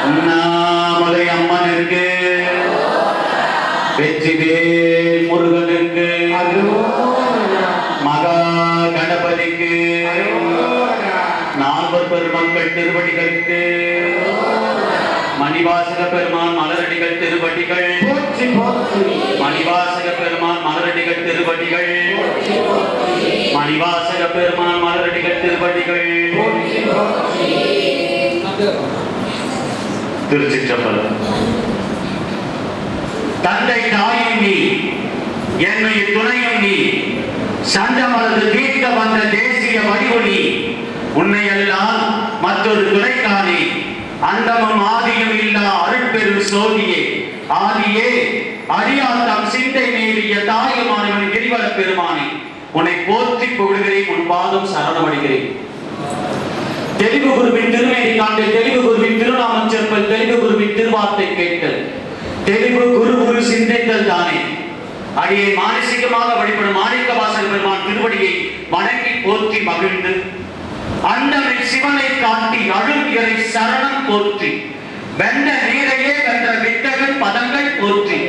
உண்ணாமலை அம்மனுக்கு, வெற்றிவேல் முருகனுக்கு, மகா கணபதிக்கு, நால்வர் பெருமக்கள் திருவடிகளுக்கு, மணிவாசக பெருமான் மலரடிகள் திருவடிகள், மணிவாசக பெருமான் மலரடிகள் திருவடிகள், மணிவாசக பெருமான் மலரடிகள் திருவடிகள். திருச்சிற்றம்பலம். தந்தை தாயும் நீ, என்னுடைய துணையும் நீ, சந்தமலது தீர்க்க வந்த தேசிய வடிவு நீ, உன்னை எல்லாம் மற்றொரு துணைக்கானே, அந்தமும் ஆதியும் இல்லா அருட்பெரும் சோதியே, ஆதியே அறியாத்தம் சிந்தை மேலிய தாயுமானவன் கிரிவல பெருமானே, உன்னை போற்றி புகழ்கிறேன், உன் பாதம் சரணமடைகிறேன். தெளிவு குருவின் திருமேனி காண்டல், தெளிவு குருவின் திருநாமம் செப்பல், தெளிவு குருவின் திருவார்த்தை கேட்டல், தெளிவு குரு சிந்தைத்தல் தானே. அடியை மானசீகமாக வழிபடும் மாணிக்க வாசல் பெருமான் திருவடியை வணங்கி போற்றி மகிழ்ந்து, அண்டமில் சிவனை காட்டி அழுகியரை சரணம் போற்றி, வெந்த நீரையே வென்ற வித்தகன் பதங்கள் போற்றி,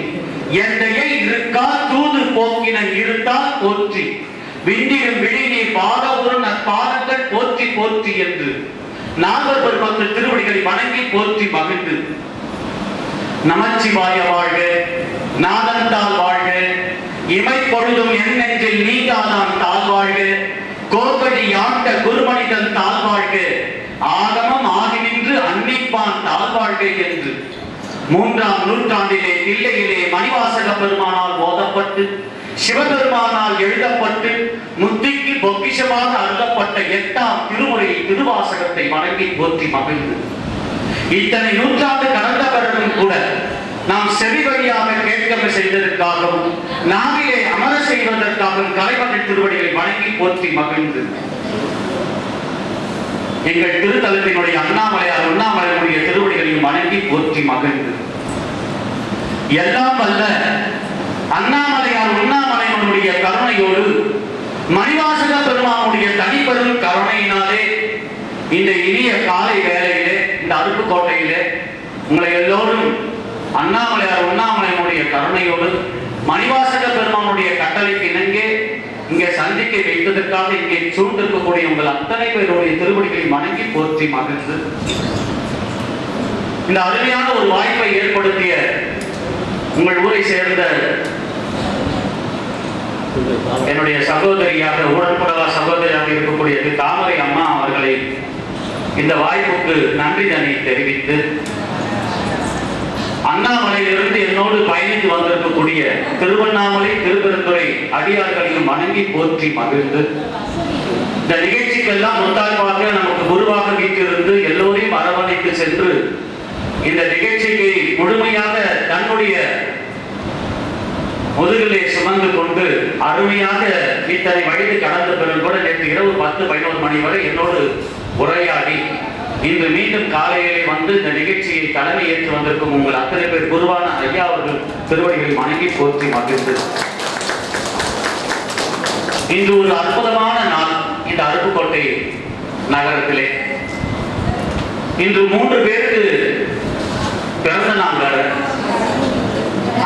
எந்தையை இருக்கா தூது போக்கின இருத்தால் போற்றி, விண்டிடும் விழிநீர் பாதவுடன் நற்பாதங்கள் போற்றி போற்றி என்று நால்வர் பெருமக்கள் திருவடிகளை வணங்கி போற்றி மகிழ்ந்து, நமச்சிவாய வாழ்க, நாதந்தால் வாழ்க, இமை பொழுதும் என் நெஞ்சில் நீங்காதான் தாழ்வாழ்க, கோபடி ஆண்ட குருமனிதன் தாழ்வாழ்க, ஆகமம் ஆகி நின்று அன்னிப்பான் தாழ்வாழ்க என்று 3ஆம் நூற்றாண்டிலே தில்லையிலே மணிவாசக பெருமானால் ஓதப்பட்டு, சிவபெருமானால் எழுதப்பட்டு, முத்திக்கு பொக்கிஷமாக அருளப்பட்ட 8ஆம் திருமுறையில் திருவாசகத்தை வணங்கி போற்றி மகிழ்ந்து, இத்தனை நூற்றாண்டு கடந்த பிறகும் கூட நாம் செவி வழியாக கேட்க செய்ததற்காகவும் நாவிலே அமர செய்வதற்காகவும் கலைமகள் திருவடிகளை வணங்கி போற்றி மகிழ்ந்து, எங்கள் திருத்தலத்தினுடைய அண்ணாமலையார் உண்ணாமலையுடைய திருவடிகளையும் வணங்கி போற்றி மகிழ்ந்து, எல்லாம் வல்ல அண்ணாமலையார் உண்ணாமலையினுடைய கருணையோடு மணிவாசக பெருமானுடைய தனிப்பெரும் கருணையினாலே இந்த இனிய காலை வேளையிலே இந்த அருப்புக்கோட்டையிலே உங்களை எல்லோரும் அண்ணாமலையார் உண்ணாமலையினுடைய கருணையோடு மணிவாசக பெருமானுடைய கட்டளைக்கு இணங்கே இங்கே சந்திக்க வைத்ததற்காக இங்கே சூழ்ந்திருக்கக்கூடிய உங்கள் அத்தனை பேருடைய திருவடிகளை வணங்கி போற்றி மகிழ்ந்து, இந்த அருமையான ஒரு வாய்ப்பை ஏற்படுத்திய உங்கள் ஊரை சேர்ந்த என்னுடைய சகோதரியாக உடன்படவா சகோதரியாக இருக்கக்கூடிய தாமரை அம்மா அவர்களை இந்த வாய்ப்புக்கு நன்றி தன்னை தெரிவித்து, அண்ணாமலையிலிருந்து என்னோடு பயணித்து வந்திருக்கக்கூடிய திருவண்ணாமலை திருப்பெருந்துறை அடியார்களையும் வணங்கி போற்றி மகிழ்ந்து, இந்த நிகழ்ச்சிக்கெல்லாம் முத்தாய்வாக நமக்கு குருவாக வீட்டிலிருந்து எல்லோரையும் அரவணைத்து சென்று இந்த நிகழ்ச்சிக்கு முழுமையாக தன்னுடைய முதுகிலே சுமந்து கொண்டு அருமையாக இத்தனை வயது கடந்த பிறகு கூட நேற்று இரவு 10-11 மணி வரை என்னோடு உரையாடி இன்று மீண்டும் காலையிலே வந்து இந்த நிகழ்ச்சியை தலைமை ஏற்று வந்திருக்கும் உங்கள் அத்தனை பேர் குருவான ஐயா அவர்கள் திருவடிகளை வணங்கி போற்றி மகிழ்ந்து, இன்று ஒரு அற்புதமான நாள் இந்த அருப்புக்கோட்டை நகரத்திலே. இன்று 3 பேருக்கு பிறந்த நாள் வேற.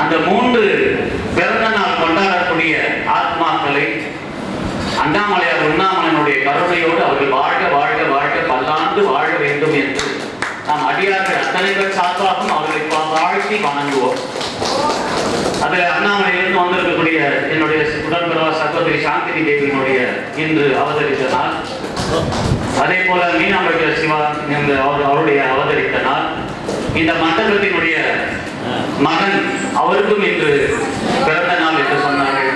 அந்த 3 பிறந்த நாள் கொண்டாடக்கூடிய ஆத்மாக்களை அண்ணாமலையார் உண்ணாமலையினுடைய கருணையோடு அவர்கள் வாழ்க வாழ்க வாழ்க பல்லாண்டு வாழ வேண்டும் என்று நாம் அடியார்கள் அத்தனை பேர் சார்பாகவும் அவர்களை வாழ்த்தி வணங்குவோம். அதில் அண்ணாமலையிலிருந்து வந்திருக்கக்கூடிய என்னுடைய உடன்பிறவா சகோதரி சாந்தினி தேவியினுடைய இன்று அவதரித்த நாள், அதே போல மீனாம்பேட்டர் சிவா என்று அவருடைய அவதரித்த நாள், இந்த மண்டபத்தினுடைய மகன் அவருக்கும் இன்று பிறந்த நாள் என்று சொன்னார்கள்.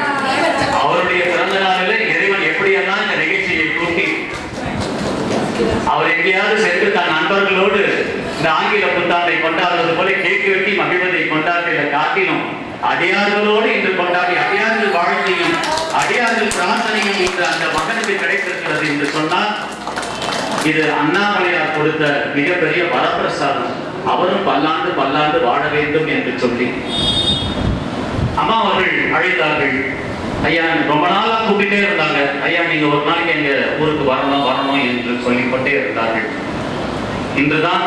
அவருடைய பிறந்த நாளில் இறைவன் எப்படியெல்லாம் இந்த நிகழ்ச்சியை கூட்டி அவர் எங்கேயாவது சென்று தன் நண்பர்களோடு இந்த ஆங்கில புத்தாண்டை கொண்டாடுவது போல கேக் வெட்டி மகிழ்வதை கொண்டாடுகிற காட்டிலும் அடியார்களோடு இன்று கொண்டாடி அடியார்கள் வாழ்க்கையும் அடியார்கள் பிரார்த்தனையும் இன்று அந்த மகனுக்கு கிடைத்திருக்கிறது என்று சொன்னால் இது அண்ணாமலையார் கொடுத்த மிகப்பெரிய வரப்பிரசாதம். அவரும் பல்லாண்டு பல்லாண்டு வாழ வேண்டும் என்று சொல்லி அம்மா அவர்கள் அழைத்தார்கள். ஐயா ரொம்ப நாளா கூப்பிட்டே இருந்தாங்க, ஐயா நீங்க ஒரு நாளைக்கு எங்க ஊருக்கு வரணும் வரணும் என்று சொல்லிக்கொண்டே இருந்தார்கள். இன்றுதான்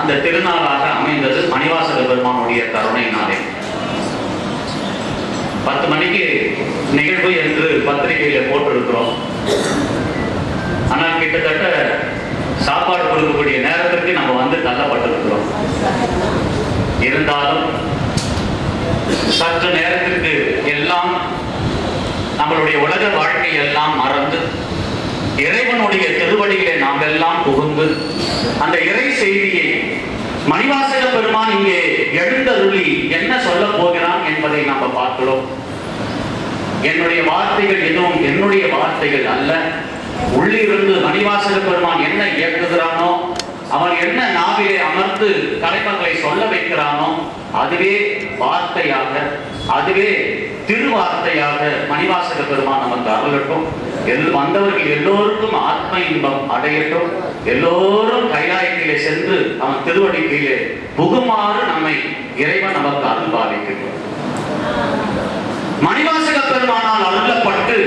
அந்த திருநாளாக அமைந்தது மணிவாசக பெருமானுடைய கருணையினாலே. 10 மணிக்கு நிகழ்வு என்று பத்திரிகையில போட்டிருக்கிறோம். ஆனால் கிட்டத்தட்ட சாப்பாடு கொடுக்கக்கூடிய நேரத்திற்கு நம்ம வந்து தள்ளப்பட்டிருக்கிறோம். இருந்தாலும் சற்று நேரத்திற்கு எல்லாம் நம்மளுடைய உலக வாழ்க்கை எல்லாம் மறந்து இறைவனுடைய திருவடியிலே நாம் எல்லாம் புகுந்து அந்த இறை செய்தியை மணிவாசக பெருமான் இங்கே எழுந்தருளி என்ன சொல்ல போகிறான் என்பதை நாம் பார்க்கிறோம். என்னுடைய வார்த்தைகள் எதுவும் என்னுடைய வார்த்தைகள் அல்ல. உள்ளிருந்து மணிவாசக பெருமான் என்ன இயக்குகிறானோ, அவன் என்ன நாவிலே அமர்ந்து தலைமங்களை சொல்ல வைக்கிறானோ, அதுவே வார்த்தையாக, அதுவே திருவார்த்தையாக மணிவாசக பெருமான் நமக்கு அருளட்டும். வந்தவர்கள் எல்லோருக்கும் ஆத்ம இன்பம் அடையட்டும். எல்லோரும் கைலாயத்திலே சென்று அவன் திருவடிக்கையிலே புகுமாறு நம்மை இறைவன் நமக்கு அருள் பாலிக்கட்டும். மணிவாசக பெருமானால் அருளப்பட்டு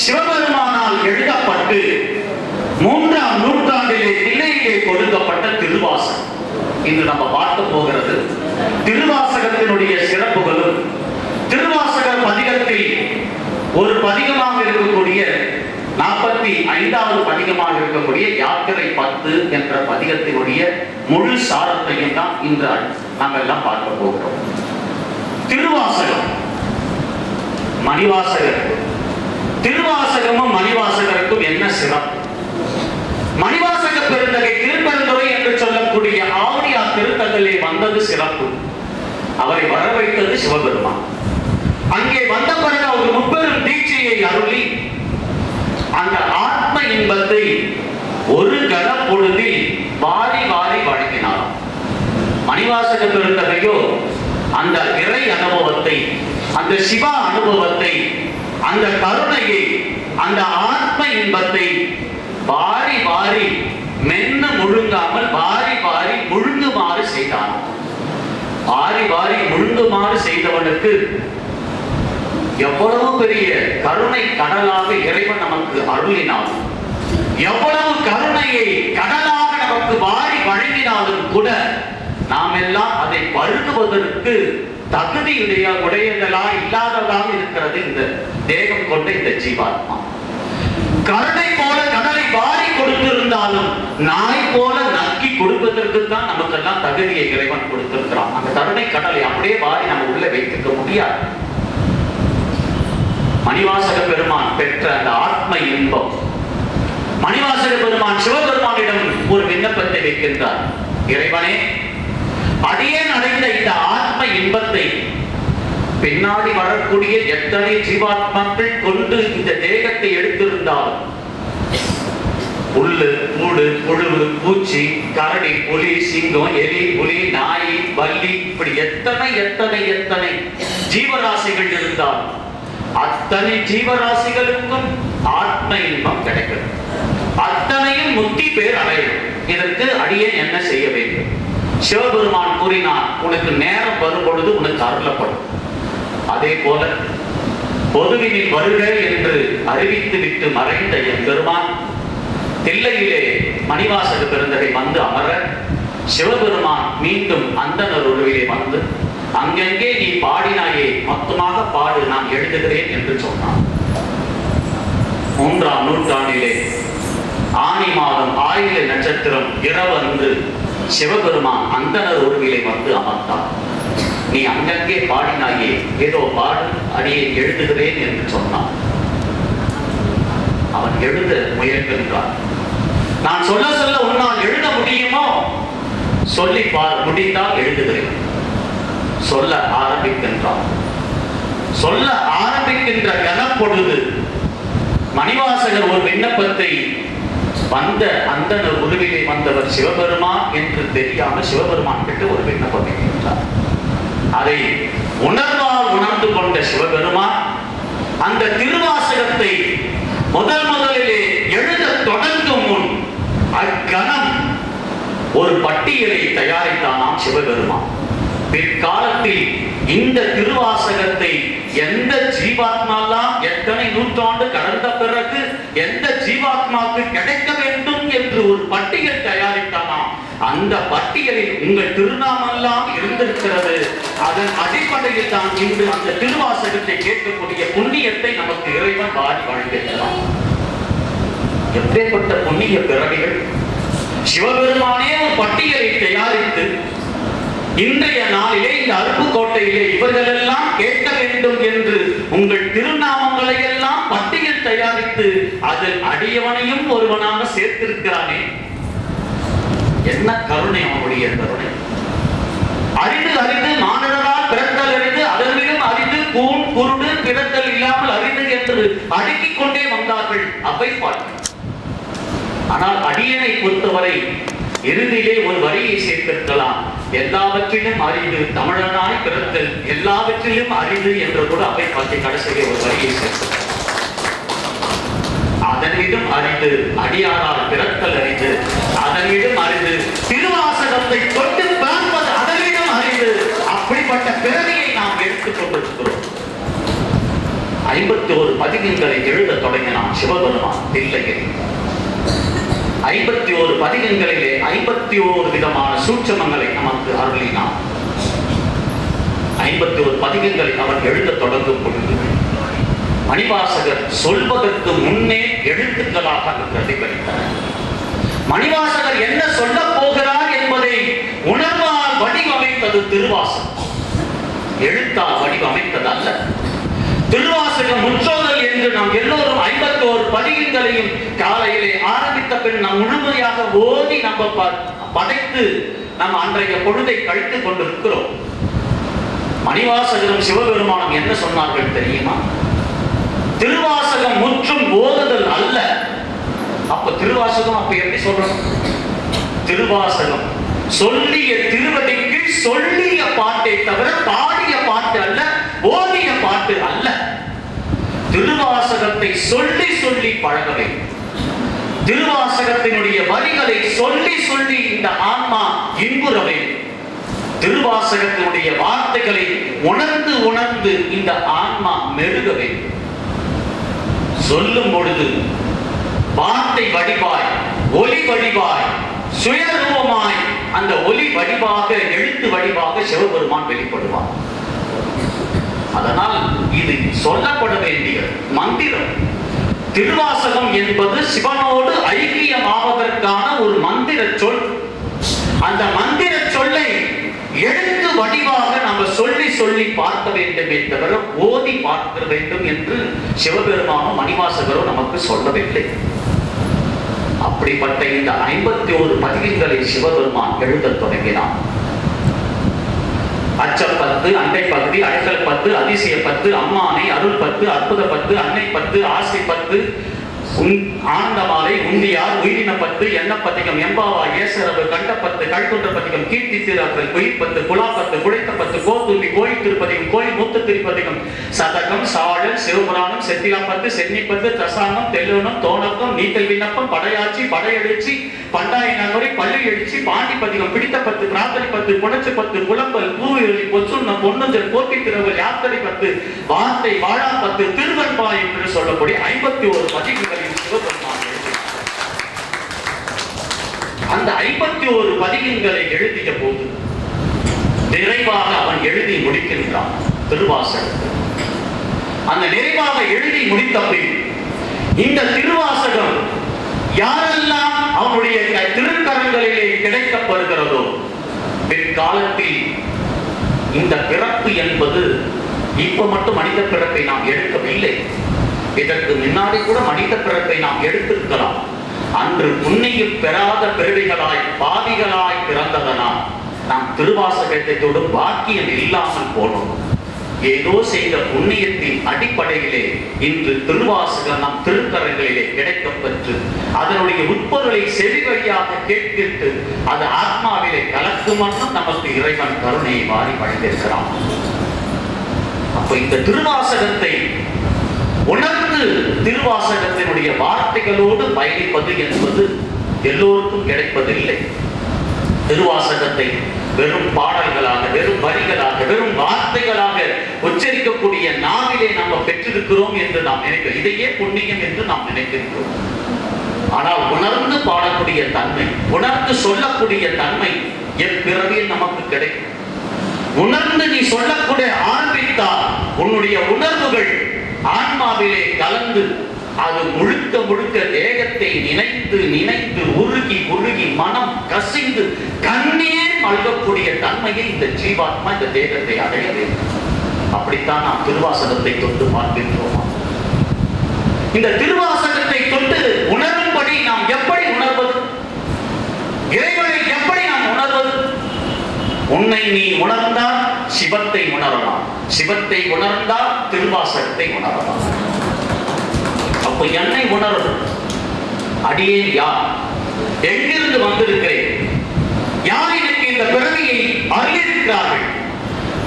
சிவபெருமானால் எழுதப்பட்டு 3ஆம் நூற்றாண்டிலே தில்லையிலே கொடுக்கப்பட்ட திருவாசகம் இன்று நம்ம பார்க்க போகிறது. திருவாசகத்தினுடைய சிறப்புகளும் திருவாசக பதிகத்தில் ஒரு பதிகமாக இருக்கக்கூடிய 45வது பதிகமாக இருக்கக்கூடிய யாத்திரை 10 என்ற பதிகத்தினுடைய முழு சாரத்தையும் தான் இன்று நாம் எல்லாம் பார்க்க போகிறோம். திருவாசகம், மணிவாசகர். திருவாசகமும் மணிவாசகருக்கும் என்ன சிறப்பு? மணிவாசக பெருந்தகை திருப்பெருந்துறை என்று சொல்லக்கூடிய ஆவணியா திருத்தங்களிலே வந்தது சிறப்பு. அவரை வரவைத்தது சிவபெருமான். அங்கே வந்த பிறகு அவர் முப்பெரும் தீட்சையை அருளி அந்த ஆத்ம இன்பத்தை ஒரு கண பொழுதில் வாரி வாரி வழங்கினார். மணிவாசக பெருந்தகையோ அந்த இறை அனுபவத்தை, அந்த சிவா அனுபவத்தை, அந்த கருணையை, அந்த ஆத்ம இன்பத்தை வாரி வாரி மென்ன முழுங்காமல் வாரி வாரி முழுங்குமாறு செய்தான். வாரி வாரி முழுங்குமாறு செய்தவனுக்கு எவ்வளவு பெரிய கருணை கடலாக இறைவன் நமக்கு அருளினான், எவ்வளவு கருணையை கடலாக நமக்கு வாரி வழங்கினாலும் கூட நாம் எல்லாம் அதை பருகுவதற்கு உடையதா இல்லாததாக இருக்கிறது இந்த தேகம் கொண்ட இந்த ஜீவாத்மா. கருணை போல கடலை வாரி கொடுத்திருந்தாலும் நாய் போல நக்கி கொடுப்பதற்கு தான் நமக்கெல்லாம் தகுதியை இறைவன் கொடுத்திருக்கிறான். அந்த கருணை கடலை அப்படியே வாரி நம்ம உள்ள வைத்துக்க முடியாது. மணிவாசக பெருமான் பெற்ற அந்த ஆத்ம இன்பம், மணிவாசக பெருமான் சிவபெருமானிடம் ஒரு விண்ணப்பத்தை வைக்கின்றார். இறைவனே, அடியேன் அடைந்த இந்த ஆத்ம இன்பத்தை பின்னாடி வரக்கூடிய எத்தனை ஜீவாத்மாக்கள் கொண்டு இந்த தேகத்தை எடுத்திருந்தாலும் புல்லு, மூடு, புழுவு, பூச்சி, கரடி, புலி, சிங்கம், எலி, புலி, நாய், பல்லி, இப்படி எத்தனை எத்தனை எத்தனை ஜீவராசிகள் இருந்தால் அத்தனை ஜீவராசிகளுக்கும் ஆத்ம இன்பம் கிடைக்கும். அத்தனையும் முக்தி பேர் அடையும். இதற்கு அடியேன் என்ன செய்ய வேண்டும்? சிவபெருமான் கூறினார், உனக்கு நேரம் வரும் பொழுது உனக்கு அருளப்படும். அதே போல பொதுவினில் வருக என்று அறிவித்து விட்டு மறைந்த என் பெருமான் தில்லையிலே மணிவாசக பெருந்தகை வந்து அமர சிவபெருமான் மீண்டும் அந்தனர் உருவிலே வந்து, அங்கங்கே நீ பாடினாயே மொத்தமாக பாடு, நான் எழுதுகிறேன் என்று சொன்னான். 3ஆம் நூற்றாண்டிலே ஆனி மாதம் ஆயில நட்சத்திரம் இரவன்று சிவபெருமான் அந்தனர் உருவிலே வந்து அமர்ந்தான். நீ அங்கங்கே பாடினாயே, ஏதோ பாடு, அடியை எழுதுகிறேன் என்று சொன்னான். அவன் எழுத முயன்றான். நான் சொல்ல சொல்ல உன்னால் எழுத முடியுமோ? சொல்லி முடிந்தால் எழுதுகிறேன். சொல்ல ஆரம்பிக்கின்றான். சொல்ல ஆரம்பிக்கின்ற கனப்பொழுது மணிவாசகர் ஒரு விண்ணப்பத்தை வந்த அந்த உருவிலே வந்தவர் சிவபெருமான் என்று தெரியாமல் சிவபெருமான் கிட்ட ஒரு விண்ணப்பம் வைக்கின்றார். அதை உணர்வால் உணர்ந்து கொண்ட சிவபெருமான் அந்த திருவாசகத்தை முதலிலே எழுத தொடங்கும் முன் அக்கணம் ஒரு பட்டியலை தயாரித்தானாம் சிவபெருமான். பிற்காலத்தில் இந்த திருவாசகத்தை எந்த ஜீவாத்மாலாம் எத்தனை நூற்றாண்டு கடந்த பிறகு எந்த ஜீவாத்மாவுக்கு கிடைக்க வேண்டும் என்று ஒரு பட்டியல் தயாரித்தான் அந்த பட்டியலில் உங்கள் திருநாமெல்லாம் இருந்திருக்கிறது. அதன் அடிப்படையில் தான் இன்று அந்த திருவாசகத்தை கேட்கக்கூடிய புண்ணியத்தை நமக்கு இறைவன் வாரி வழங்கியிருக்கிறான். எப்பேற்பட்ட புண்ணிய பிறவிகள்! சிவபெருமானே ஒரு பட்டியலை தயாரித்து இன்றைய நாளிலே இந்த அருப்புக்கோட்டையிலே இவர்களெல்லாம் கேட்க வேண்டும் என்று உங்கள் திருநாமங்களை எல்லாம் பட்டியல் தயாரித்து அதில் அடியவனையும் ஒருவனாக சேர்த்திருக்கிறானே, என்ன கருணை! அவனுடைய கருணை! அறிந்து அறிந்து மானிடரால் பிறத்தல் அறிந்து அதனிலும் அறிந்து கூன் குருடு பிறத்தல் இல்லாமல் அறிந்து என்று அடுக்கிக் கொண்டே வந்தார்கள் அவ்வைப்பார்கள். ஆனால் அடியனை பொறுத்தவரை இறுதியிலே ஒரு வரியை சேர்த்திருக்கலாம். எல்லாவற்றிலும் அறிந்து தமிழனாய் பிறத்தல் எல்லாவற்றிலும் அறிந்து என்று கூட அவ்வைப்பாட்டி கடைசியிலே ஒரு வரியை சேர்த்தார். அதனிடம் அறிந்து அடியாரால் பிறத்தல் அறிந்து அதனிடம் அறிந்து திருவாசகத்தை தொட்டு பார்ப்பது அதனிடம் அறிந்து அப்படிப்பட்ட பிறவியை நாம் எடுத்துக் கொண்டிருக்கிறோம். 51 பதிகங்களை எழுத தொடங்கினான் சிவபெருமான் தில்லையில். 51 பதிகங்களிலே 51 விதமான சூட்சமங்களை நமக்கு அருளினான். 51 பதிகங்களை அவன் எழுத தொடங்கும் பொழுது மணிவாசகர் சொல்வதற்கு முன்னே எழுத்துக்களாக அந்த பிரதிபலித்தார். மணிவாசகர் என்ன சொல்ல போகிறார் என்பதை உணர்வால் வடிவமைத்தது திருவாசகம், எழுத்தால் வடிவமைத்தது அல்ல. திருவாசகம் முற்றோதல் என்று நாம் எல்லோரும் 51 பதிகங்களையும் காலையிலே ஆரம்பித்த பின் நாம் முழுமையாக ஓதி நம்ம படைத்து நாம் அன்றைய பொழுதை கழித்துக் கொண்டிருக்கிறோம். மணிவாசகரும் சிவபெருமானும் என்ன சொன்னார்கள் தெரியுமா? திருவாசகம் முற்றும் ஓதுதல் அல்ல. அப்ப திருவாசகம் அப்ப எப்படி சொல்லணும்? திருவாசகம் சொல்லிய திருவடிக்கு சொல்லிய பாட்டை தவிர பாடிய பாட்டு அல்ல, ஓதிய பாட்டு அல்ல. திருவாசகத்தை சொல்லி சொல்லி பழக வேண்டும். திருவாசகத்தினுடைய வரிகளை சொல்லி சொல்லி இந்த ஆன்மா இன்புற வேண்டும். திருவாசகத்தினுடைய வார்த்தைகளை உணர்ந்து உணர்ந்து இந்த ஆன்மா மெருக வேண்டும். சொல்லும் பொழுது வார்த்தை வடிவாய் ஒலி வடிவாய் சுயரூபமாய் அந்த ஒலி வடிவாக எழுத்து வடிவாக சிவபெருமான் வெளிப்படுவார். அதனால் இது சொல்லப்பட வேண்டிய மந்திரம். திருவாசகம் என்பது சிவனோடு ஐக்கியமாவதற்கான ஒரு மந்திர சொல். அந்த மந்திர சொல்லை எழுத்து வடிவாக நம்ம சொல்லி சொல்லி பார்க்க வேண்டுமே தவிர ஓதி பார்க்க வேண்டும் என்று சிவபெருமானும் மணிவாசகரும் நமக்கு சொல்லவில்லை. அப்படிப்பட்ட இந்த 51 பதிகங்களை சிவபெருமான் எழுத தொடங்கினான். அச்சப்பத்து, அண்டை பகுதி, அடைக்கல் பத்து, அதிசய பத்து, அம்மானை, அருள் பத்து, அற்புத பத்து, அன்னை பத்து, ஆசை பத்து, ஆனந்தமாலை, உண்டியார், உயிரின பத்து, எண்ணப்பத்திகம், எம்பாவா, ஏசரவு, கண்டப்பத்து, கழ்குன்ற பத்திகம், கீர்த்தி திருப்பதி, குயிர் பத்து, குலா பத்து, குடைத்த பத்து, கோத்துள்ளி, கோயில் திருப்பதிகம், கோயில் மூத்த திருப்பதிகம், சதகம், சாழல், சிவபுராணம், செத்திலா பத்து, சென்னி பத்து, தசாங்கம், தெல்லுணம், தோணக்கம், நீத்தல் விண்ணப்பம், படையாட்சி, படையெழுச்சி, பண்டாய நகரி, பள்ளி எழுச்சி, பாண்டி பதிகம், பிடித்த பத்து, பிரார்த்தனை பத்து, புணர்ச்சி பத்து, புலம்பல், பூவிரலி, பொச்சுண்ணம், பொன்னுஞ்சல், போட்டி திருவல், யாத்திரை பத்து, வார்த்தை, வாழா பத்து, திருவன்பா என்று சொல்லக்கூடிய 51 பதிகங்களை அந்த 51 பதிகங்களை எழுதிய போது நிறைவாக அவன் எழுதி முடிக்கின்றான் திருவாசகத்தை. அந்த நிறைவாக எழுதி முடித்த பின் இந்த திருவாசகம் யாரெல்லாம் அவனுடைய திருக்கரங்களிலே கிடைக்கப்பெறுகிறதோ பிற்காலத்தில் இந்த பிறப்பு என்பது இப்ப மட்டும் மனித பிறப்பை நாம் எடுக்கவில்லை. இதற்கு முன்னாடி கூட மனித பிறப்பை நாம் எடுத்திருக்கலாம். அன்று புண்ணியம் பெறாத பிறவிகளாய் பாவிகளாய் பிறந்ததனால் நாம் திருவாசகத்தை தொடும் பாக்கியம் இல்லாமல் போனோம். ஏதோ செய்த புண்ணியத்தின் அடிப்படையிலே இன்று திருவாசகம் நம் திருக்கரங்களிலே கிடைக்கப்பெற்று அதனுடைய உட்பொருளை செவி வழியாக கேட்கிட்டு அது ஆத்மாவிலே கலக்கும் வண்ணம் நமக்கு இறைவன் கருணையை வாரி வழங்கியிருக்கிறான். அப்ப இந்த திருவாசகத்தை உணர்ந்து திருவாசகத்தினுடைய வார்த்தைகளோடு பயணிப்பது என்பது எல்லோருக்கும் கிடைப்பதில்லை. திருவாசகத்தை வெறும் பாடல்களாக, வெறும் வரிகளாக, வெறும் வார்த்தைகளாக உச்சரிக்கக்கூடிய நாவிலே நாம் பெற்றிருக்கிறோம் என்று நாம் நினைக்கிறோம். இதையே புண்ணியம் என்று நாம் நினைக்கின்றோம். ஆனால் உணர்ந்து பாடக்கூடிய தன்மை, உணர்ந்து சொல்லக்கூடிய தன்மை எப்பிறவியில் நமக்கு கிடைக்கும். உணர்ந்து நீ சொல்லக்கூடிய ஆரம்பித்தால் உன்னுடைய உணர்வுகள் ஆன்மாவிலே கலந்து அது முழுக்க முழுக்க தேகத்தை நினைத்து நினைத்து உருகி உருகி மனம் கசிந்து கண்ணீர் மல்கக்கூடிய தன்மையை இந்த ஜீவாத்மா இந்த தேகத்தை அடைய வேண்டும். அப்படித்தான் நாம் திருவாசகத்தை தொட்டு பார்க்கின்றோமா? இந்த திருவாசகத்தை தொட்டு உணரும்படி நாம் எப்படி உணர்வது? இறைவனை எப்படி நாம் உணர்வது? உன்னை நீ உணர்ந்தால் சிவத்தை உணரலாம், சிவத்தை உணர்ந்தால் திருவாசகத்தை உணரலாம். அப்ப என்னை உணரும் அடியே யார், எங்கிருந்து வந்திருக்கிறேன், யார் எனக்கு இந்த பிறவியை அறிந்திருக்கிறார்கள்?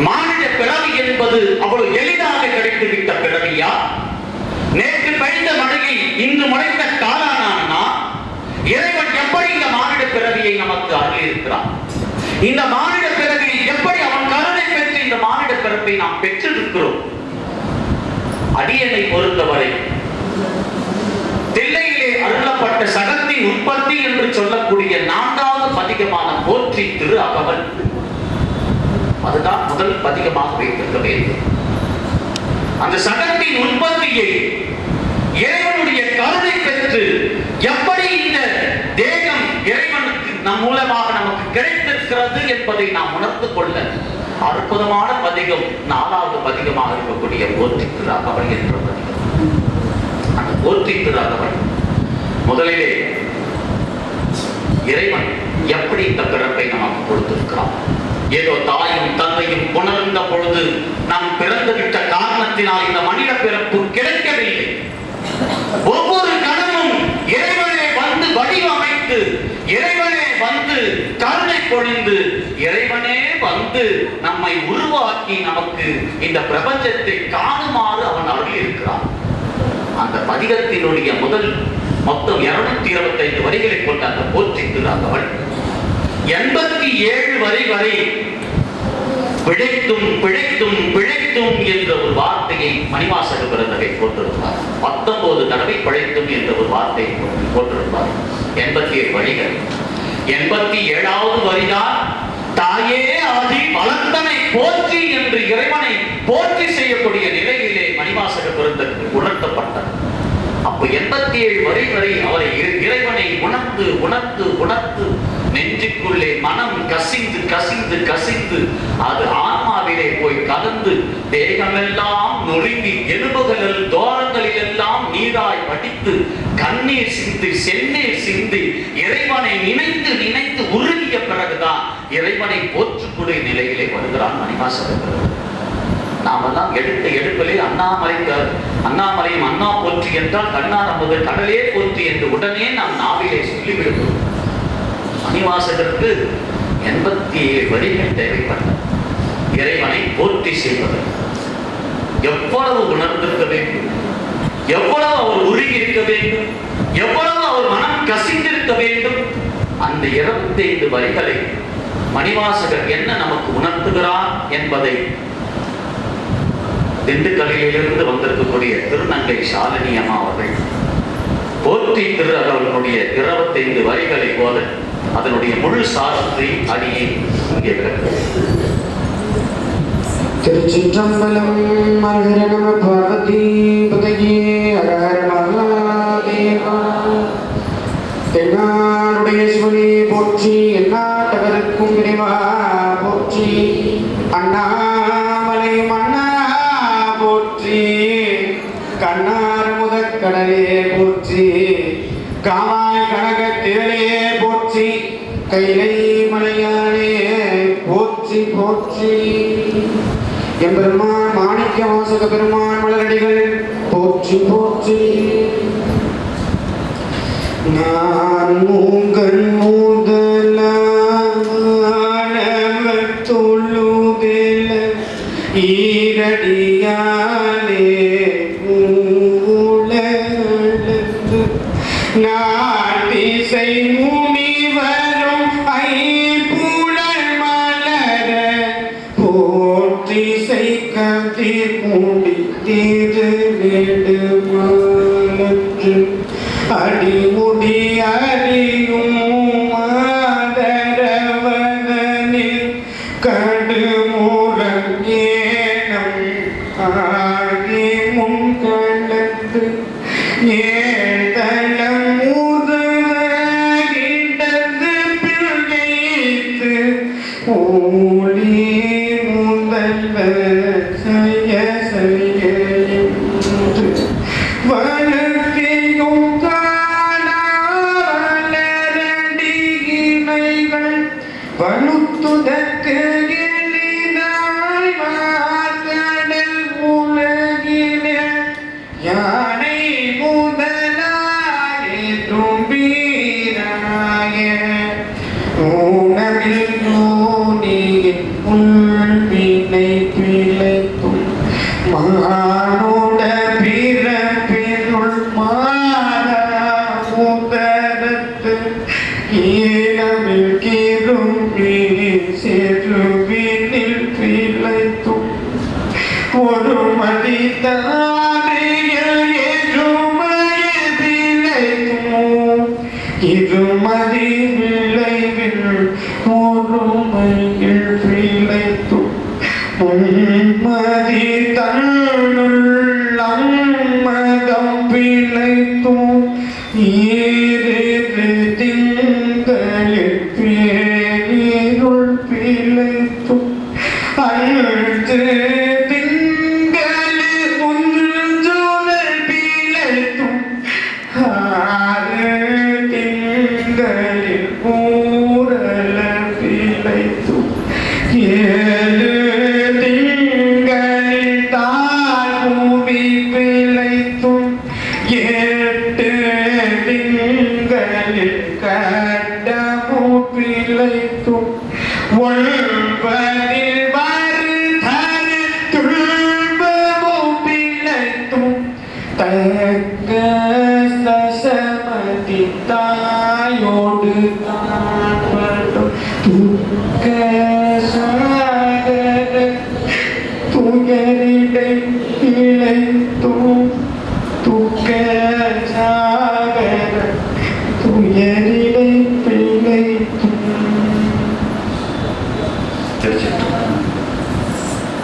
மானிட பிறவி என்பது அவ்வளவு எளிதாக கிடைத்துவிட்ட பிறவியா? நேற்று பெய்த மழையில் இன்று முளைத்த காலானா? இறைவன் எப்படி இந்த மானிட பிறவியை நமக்கு அறிந்திருக்கிறான்? இந்த மானிட பிறவியை எப்படி அவன் கருணை பெற்று இந்த மானிட பிறப்பை நாம் பெற்றிருக்கிறோம்? அடியனை பொறுத்தவரை தில்லையிலே அருளப்பட்ட சகத்தின் உற்பத்தி என்று சொல்லக்கூடிய 4வது பதிகமான போற்றி திரு அகவல், அதுதான் முதல் பதிகமாக வைத்திருக்க வேண்டும். அந்த சகத்தின் உற்பத்தியை இறைவனுடைய கருணை பெற்று எப்படி இந்த தேகம் இறைவனுக்கு நம் மூலமாக நமக்கு கிடைத்திருக்கிறது என்பதை நாம் உணர்ந்து கொள்ள அற்புதமான பதிகம் 4வது பதிகமாக இருக்கக்கூடிய போற்றி திரு அகவல் என்ற பதிகம். அந்த போற்றி திரு அகவல் முதலிலே இறைவன் எப்படி இந்த பிறப்பை நமக்கு கொடுத்திருக்கிறான்? ஏதோ தாயும் தந்தையும் உணர்ந்த பொழுது நாம் பிறந்து விட்ட காரணத்தினால் இந்த மனித பிறப்பு கிடைக்கவில்லை. ஒவ்வொரு கணமும் இறைவனே வந்து வடிவமைத்து, இறைவனே வந்து கருணை பொழிந்து, இறைவனே வந்து நம்மை உருவாக்கி நமக்கு இந்த பிரபஞ்சத்தை காணுமாறு அவன் அருள் இருக்கிறான். அந்த பதிகத்தினுடைய முதல் மொத்தம் 225 வரிகளை கொண்ட அந்த போற்றி திரு அகவல் 87 வரி வரை பிழைத்தும் பிழைத்தும் பிழைத்தும் என்ற ஒரு வார்த்தையை மணிவாசக பிறந்தகை போட்டிருப்பார். 19 தடவை பிழைத்தும் என்ற ஒரு வார்த்தையை போட்டிருப்பார். 87 வரிகள். 87வது வரிதான் தாயே ஆதி வளர்த்தனை போற்றி என்று இறைவனை போற்றி செய்யக்கூடிய நிலையிலே மணிவாசக பிறந்தகை உணர்த்தப்பட்டது. அப்ப 87 வரி வரை அவரை இறைவனை உணர்ந்து உணர்ந்து உணர்ந்து நெஞ்சுக்குள்ளே மனம் கசிந்து கசிந்து கசிந்து அது ஆன்மாவிலே போய் கலந்து தேகமெல்லாம் நொறுங்கி எலும்புகளில் தோரங்களில் எல்லாம் நீராய் வடித்து கண்ணீர் சிந்தி செந்நீர் சிந்தி இறைவனை நினைத்து நினைத்து உருகிய பிறகுதான் இறைவனை போற்றக்கூடிய நிலையிலே வருகிறான் மணிவாசகர். நாமெல்லாம் எடுத்த எடுப்பிலே அண்ணாமலையும் அண்ணா போற்றி என்றால் கண்ணார் முதல் கடலே போற்றி என்று உடனே நாம் நாவிலே சொல்லிவிடுகிறோம். மணிவாசகருக்கு 87 வரிகள் தேவைப்பட்டது இறைவனை போற்றி செய்வது. எவ்வளவு உணர்ந்திருக்க வேண்டும், எவ்வளவு அவர் உருகி இருக்க வேண்டும், எவ்வளவு அவர் மனம் கசிந்திருக்க வேண்டும். அந்த 25 வரிகளை மணிவாசகர் என்ன நமக்கு உணர்த்துகிறார் என்பதை திண்டுக்கல்லிலிருந்து வந்திருக்கக்கூடிய திருநங்கை ஷாலினி அம்மா அவர்கள் போற்றி திரு அகவலுடைய 25 வரிகளை போல அதனுடைய முழு சாரத்தை அடியே இங்கே திருச்சிற்றம்பலம். மரஹர நம பார்வதி பதையே ஹர மகாதேவா. தென்னாடுடைய சிவனே போற்றி, எந்நாட்டவருக்கும் இறைவா போற்றி. அண்ணாமலையும் அண்ணா போற்றி, கண்ணார் முதற்கடலே போற்றி, காமாய் கனக திரளே போற்றி, கைலை மலையானே போற்றி போற்றி. எம்பெருமான் மாணிக்க வாசக பெருமான் மலரடிகள் போற்றி போற்றி. நான் மூங்கன் மூதலானவர் தொழுதெல ஈரடியாலே மூலந்து நாட்டிசை முனிவரும் ஐம்புலர் மலர போற்றிசை கதிர் முடித்தீது நெடுமாலன்று அடிமுடி ஊழி முதல்வர் செய்ய செய்ய என்று வளர்த்தியும் காணாவலரடியினைகள் வலுத்துதற்கு எளிதாய் வார்கடல் உலகிலே யானை முதலாய தும்பீராய ஊனமில் நோனியின் உள்வினை பிழைத்தும் மானுட பிறப்பினுள் மாறா உதரத்து ஈனமில் கிரும்பி செருவினில் பிழைத்தும் ஒரு மதித்தாரியில் எருமையில் பிழைத்தும் இருமதி விளைவில் ஒருமையில் பிழைத்தும் உன்மதி தன்னுள்ளம் மதம் பிழைத்தும் ஈரிரு திங்களில் பேரிருள் பிழைத்தும் அழுது திங்களில் முன்சுழல் பிழைத்தும் ஆறு திங்களில் ஊரல பிழைத்தும் ஏழு திங்களில் தாழ்மூவி பிழைத்தும் எட்டு திங்களில் கட்டமு பிழைத்தும் ஒன்பதில் வருதரு துன்பமு பிழைத்தும் தக்க சமதி தாயோ